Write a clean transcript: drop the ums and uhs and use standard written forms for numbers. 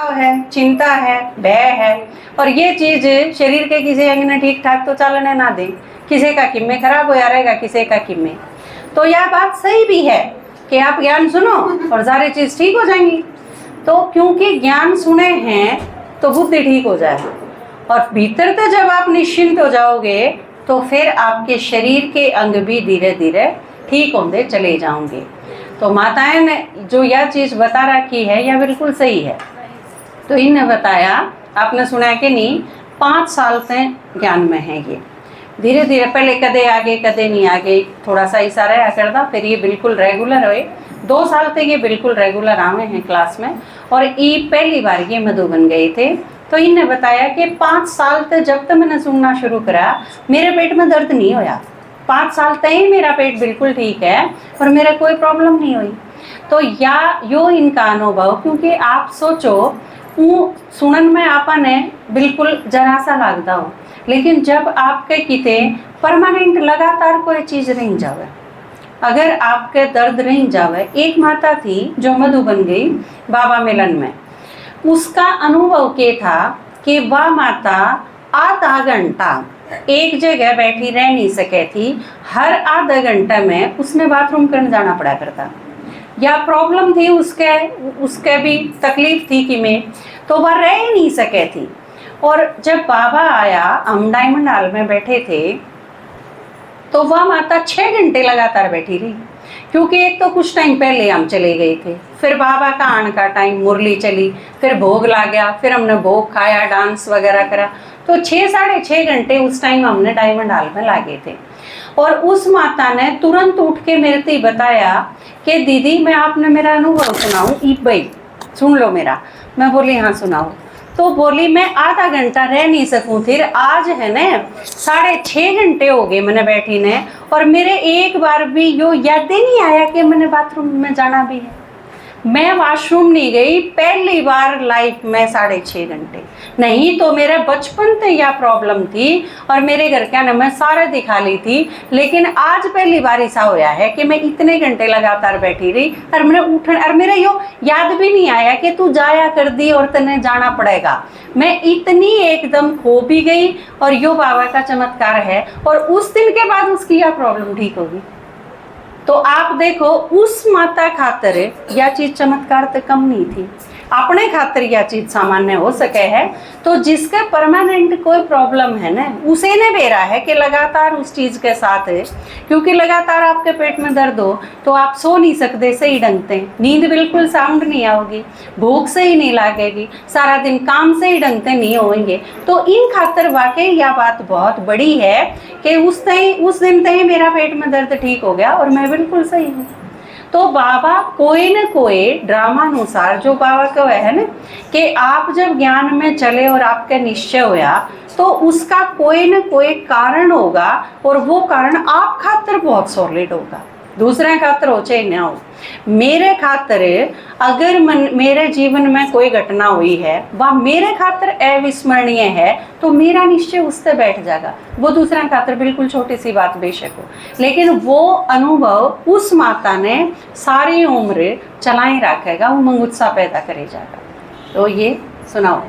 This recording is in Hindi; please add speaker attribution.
Speaker 1: तनाव है, चिंता है, भय है, और ये चीज शरीर के किसी अंग ने ठीक ठाक तो चलने ना दे, किसी का किम्मे खराब होया रहेगा, किसी का किम्मे। तो यह बात सही भी है कि आप ज्ञान सुनो और सारी चीज ठीक हो जाएंगी। तो क्योंकि ज्ञान सुने हैं तो बुद्धि ठीक हो जाए, और भीतर तो जब आप निश्चिंत हो जाओगे तो फिर आपके शरीर के अंग भी धीरे धीरे ठीक होते चले जाओगे। तो माताएं ने जो यह चीज बता रखी है यह बिल्कुल सही है। तो इन्हें बताया, आपने सुना कि नहीं, 5 साल से ज्ञान में है ये। धीरे धीरे पहले कदे आगे कदे नहीं आगे, थोड़ा सा इशारा रहा करता, फिर ये बिल्कुल रेगुलर हुए। 2 साल तक ये बिल्कुल रेगुलर आवे हैं क्लास में, और ये पहली बार ये मधुबन गए थे। तो इन्हें बताया कि 5 साल तक जब तक मैंने सुनना शुरू करा मेरे पेट में दर्द नहीं होया। 5 साल तक ही मेरा पेट बिल्कुल ठीक है और मेरा कोई प्रॉब्लम नहीं हुई। तो या यो इनका अनुभव, क्योंकि आप सोचो वो सुनन में आपने बिल्कुल जरा सा लगता हो, लेकिन जब आपके किते परमानेंट लगातार कोई चीज रह जावे, अगर आपके दर्द रह जावे। एक माता थी जो मधुबन गई बाबा मिलन में, उसका अनुभव क्या था कि वह माता आधा घंटा एक जगह बैठी रह नहीं सके थी, हर आधा घंटे में उसने बाथरूम करने जाना पड़ा करता, या प्रॉब्लम थी उसके भी तकलीफ थी कि में, तो वह रह ही नहीं सके थी। और जब बाबा आया, हम डायमंड हॉल में बैठे थे, तो वह माता 6 घंटे लगातार बैठी रही, क्योंकि एक तो कुछ टाइम पहले हम चले गए थे, फिर बाबा का आने का टाइम, मुरली चली, फिर भोग ला गया, फिर हमने भोग खाया, डांस वगैरह करा, तो 6 साढ़े 6 घंटे उस टाइम हमने डायमंड हॉल में लागे थे। और उस माता ने तुरंत उठ के मेरे से बताया कि दीदी मैं आपने मेरा अनुभव सुनाऊं, ई भाई सुन लो मेरा। मैं बोली हाँ सुनाओ। तो बोली मैं आधा घंटा रह नहीं सकूं, फिर आज है ना 6.5 घंटे हो गए मैंने बैठी ने, और मेरे एक बार भी यो याद ही नहीं आया कि मैंने बाथरूम में जाना भी है। मैं वॉशरूम नहीं गई पहली बार लाइफ में 6.5 घंटे। नहीं तो मेरे बचपन से यह प्रॉब्लम थी और मेरे घर क्या ना मैं सारे दिखा ली थी, लेकिन आज पहली बार ऐसा होया है कि मैं इतने घंटे लगातार बैठी रही और मैंने उठन और मेरे यो याद भी नहीं आया कि तू जाया कर दी और तने जाना पड़ेगा। मैं इतनी एकदम खो भी गई, और यो बाबा का चमत्कार है। और उस दिन के बाद उसकी यह प्रॉब्लम ठीक होगी। तो आप देखो उस माता खातर यह चीज चमत्कार तो कम नहीं थी, अपने खातर यह चीज सामान्य हो सके है। तो जिसका परमानेंट कोई प्रॉब्लम है ना, उसे ने बेरा है कि लगातार उस चीज के साथ है, क्योंकि लगातार आपके पेट में दर्द हो तो आप सो नहीं सकते सही ढंग से, नींद बिल्कुल साउंड नहीं आओगी, भूख से ही नहीं लागेगी, सारा दिन काम से ही ढंग से नहीं होंगे। तो इन खातर वाकई यह बात बहुत बड़ी है कि उस दिन तक मेरा पेट में दर्द ठीक हो गया और मैं बिल्कुल सही हूँ। तो बाबा कोई न कोई ड्रामा अनुसार जो बाबा का है ना कि आप जब ज्ञान में चले और आपका निश्चय होया तो उसका कोई न कोई कारण होगा, और वो कारण आप खातर बहुत सॉलिड होगा, दूसरे खातर हो चाहे ना हो। मेरे खातर अगर मेरे जीवन में कोई घटना हुई है वह मेरे खातर अविस्मरणीय है, तो मेरा निश्चय उससे बैठ जाएगा। वो दूसरा खातर बिल्कुल छोटी सी बात बेशक हो, लेकिन वो अनुभव उस माता ने सारी उम्र चलाए रखेगा, वो मंग उत्साह पैदा करे जाएगा। तो ये सुनाओ।